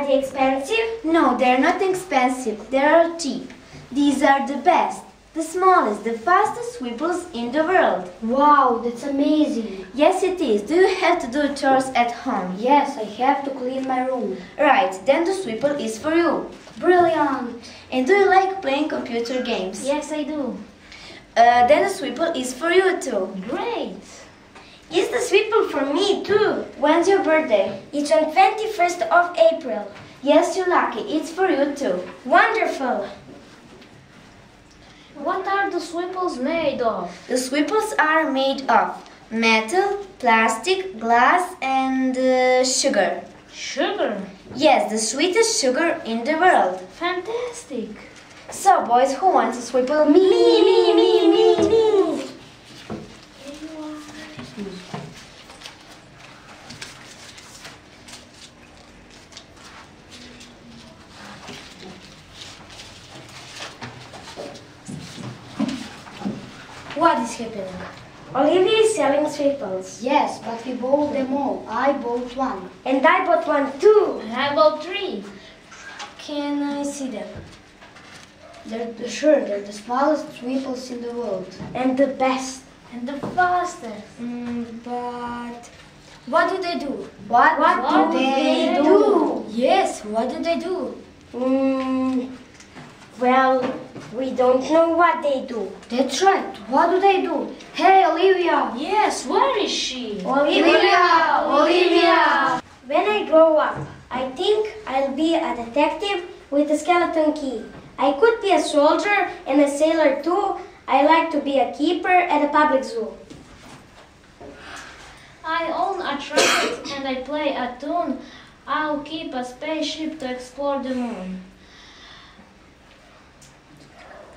they expensive? No, they're not expensive. They are cheap. These are the best, the smallest, the fastest sweepers in the world. Wow, that's amazing. Yes, it is. Do you have to do chores at home? Yes, I have to clean my room. Right, then the sweeper is for you. Brilliant. And do you like playing computer games? Yes, I do. Then the sweeper is for you too. Great. Is the sweeper for me too? When's your birthday? It's on 21st of April. Yes, you're lucky. It's for you too. Wonderful. What are the sweepers made of? The sweepers are made of metal, plastic, glass and sugar. Sugar? Yes, the sweetest sugar in the world. Fantastic. So, boys, who wants a sweeper? Me. What is happening? Olivia is selling sweepers. Yes, but we bought them all. I bought one. And I bought one too. And I bought 3. Can I see them? They're the smallest sweepers in the world. And the best. And the fastest. But What do they do? what What do they do? Yes, what do they do? Well, we don't know what they do. That's right. What do they do? Hey, Olivia. Yes, where is she? Olivia! When I grow up, I think I'll be a detective with a skeleton key. I could be a soldier and a sailor too. I like to be a keeper at a public zoo. I own a trumpet and I play a tune. I'll keep a spaceship to explore the moon.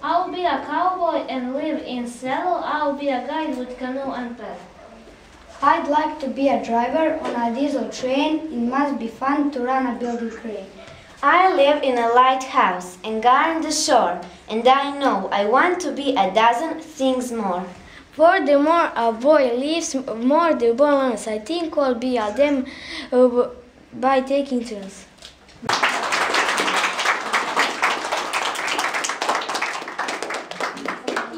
I'll be a cowboy and live in saddle. I'll be a guide with canoe and paddle. I'd like to be a driver on a diesel train. It must be fun to run a building crane. I live in a lighthouse and guard the shore, and I know I want to be a dozen things more. Furthermore, a boy lives more the balance. I think I'll be a them by taking turns.